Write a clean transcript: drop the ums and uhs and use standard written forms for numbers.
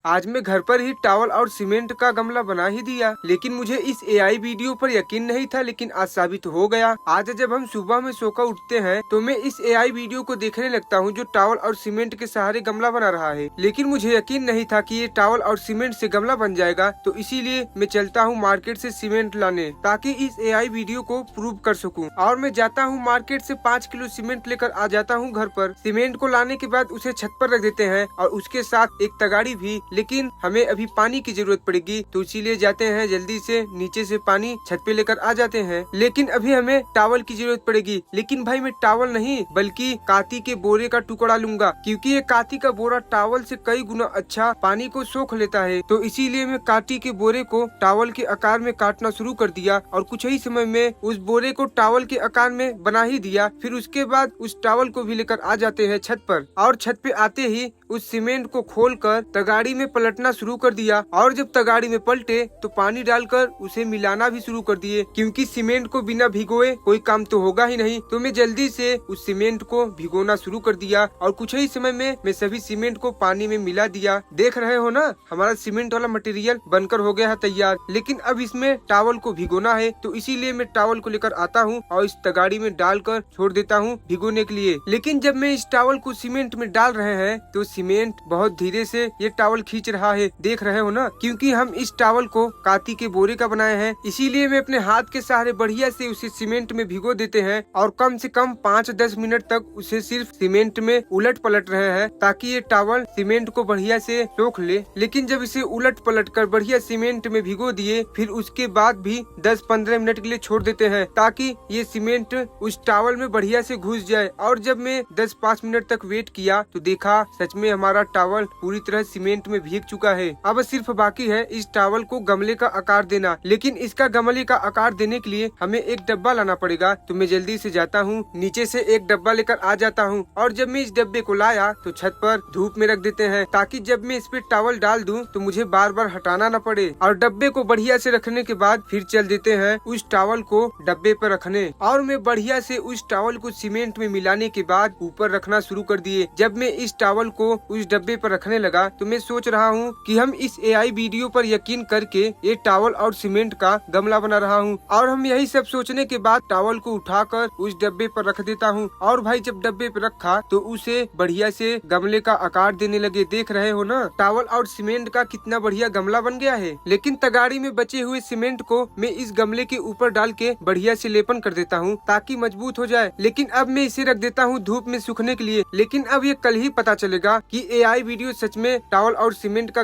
आज मैं घर पर ही टॉवल और सीमेंट का गमला बना ही दिया, लेकिन मुझे इस एआई वीडियो पर यकीन नहीं था, लेकिन आज साबित हो गया। आज जब हम सुबह में सोकर उठते हैं तो मैं इस एआई वीडियो को देखने लगता हूं जो टॉवल और सीमेंट के सहारे गमला बना रहा है, लेकिन मुझे यकीन नहीं था कि ये टॉवल और सीमेंट से गमला बन जाएगा। तो इसीलिए मैं चलता हूँ मार्केट से सीमेंट लाने, ताकि इस एआई वीडियो को प्रूव कर सकूँ। और मैं जाता हूँ मार्केट से 5 किलो सीमेंट लेकर आ जाता हूँ घर पर। सीमेंट को लाने के बाद उसे छत पर रख देते हैं और उसके साथ एक तगाड़ी भी, लेकिन हमें अभी पानी की जरूरत पड़ेगी तो इसीलिए जाते हैं जल्दी से नीचे से पानी छत पे लेकर आ जाते हैं। लेकिन अभी हमें टॉवल की जरूरत पड़ेगी, लेकिन भाई मैं टॉवल नहीं बल्कि काती के बोरे का टुकड़ा लूंगा, क्योंकि ये काती का बोरा टॉवल से कई गुना अच्छा पानी को सोख लेता है। तो इसीलिए मैं काती के बोरे को टॉवल के आकार में काटना शुरू कर दिया और कुछ ही समय में उस बोरे को टॉवल के आकार में बना ही दिया। फिर उसके बाद उस टॉवल को भी लेकर आ जाते हैं छत पर, और छत पे आते ही उस सीमेंट को खोलकर तगाड़ी में पलटना शुरू कर दिया। और जब तगाड़ी में पलटे तो पानी डालकर उसे मिलाना भी शुरू कर दिए, क्योंकि सीमेंट को बिना भिगोए कोई काम तो होगा ही नहीं। तो मैं जल्दी से उस सीमेंट को भिगोना शुरू कर दिया और कुछ ही समय में मैं सभी सीमेंट को पानी में मिला दिया। देख रहे हो ना, हमारा सीमेंट वाला मटेरियल बनकर हो गया है तैयार। लेकिन अब इसमें टॉवल को भिगोना है, तो इसीलिए मैं टॉवल को लेकर आता हूँ और इस तगाड़ी में डालकर छोड़ देता हूँ भिगोने के लिए। लेकिन जब मैं इस टॉवल को सीमेंट में डाल रहे हैं तो सीमेंट बहुत धीरे से ये टॉवल खींच रहा है। देख रहे हो ना, क्योंकि हम इस टॉवल को काती के बोरे का बनाए हैं, इसीलिए मैं अपने हाथ के सहारे बढ़िया से उसे सीमेंट में भिगो देते हैं और कम से कम 5-10 मिनट तक उसे सिर्फ सीमेंट में उलट पलट रहे हैं, ताकि ये टॉवल सीमेंट को बढ़िया से सोख ले। लेकिन जब इसे उलट पलट कर बढ़िया सीमेंट में भिगो दिए, फिर उसके बाद भी 10-15 मिनट के लिए छोड़ देते हैं, ताकि ये सीमेंट उस टॉवल में बढ़िया से घुस जाए। और जब मैं 10-5 मिनट तक वेट किया तो देखा सच में हमारा टॉवल पूरी तरह सीमेंट में भीग चुका है। अब सिर्फ बाकी है इस टॉवल को गमले का आकार देना, लेकिन इसका गमले का आकार देने के लिए हमें एक डब्बा लाना पड़ेगा। तो मैं जल्दी से जाता हूँ नीचे से एक डब्बा लेकर आ जाता हूँ, और जब मैं इस डब्बे को लाया तो छत पर धूप में रख देते हैं, ताकि जब मैं इस पे टॉवल डाल दूं तो मुझे बार बार हटाना न पड़े। और डब्बे को बढ़िया से रखने के बाद फिर चल देते हैं उस टॉवल को डब्बे पर रखने। और मैं बढ़िया से उस टॉवल को सीमेंट में मिलाने के बाद ऊपर रखना शुरू कर दिए। जब मैं इस टॉवल को उस डब्बे पर रखने लगा तो मैं सोच रहा हूँ कि हम इस एआई वीडियो पर यकीन करके ये टॉवल और सीमेंट का गमला बना रहा हूँ। और हम यही सब सोचने के बाद टॉवल को उठाकर उस डब्बे पर रख देता हूँ। और भाई जब डब्बे पर रखा तो उसे बढ़िया से गमले का आकार देने लगे। देख रहे हो ना, टॉवल और सीमेंट का कितना बढ़िया गमला बन गया है। लेकिन तगाड़ी में बचे हुए सीमेंट को मैं इस गमले के ऊपर डाल के बढ़िया से लेपन कर देता हूँ, ताकि मजबूत हो जाए। लेकिन अब मैं इसे रख देता हूँ धूप में सूखने के लिए। लेकिन अब ये कल ही पता चलेगा कि एआई वीडियो सच में टॉवल और सीमेंट का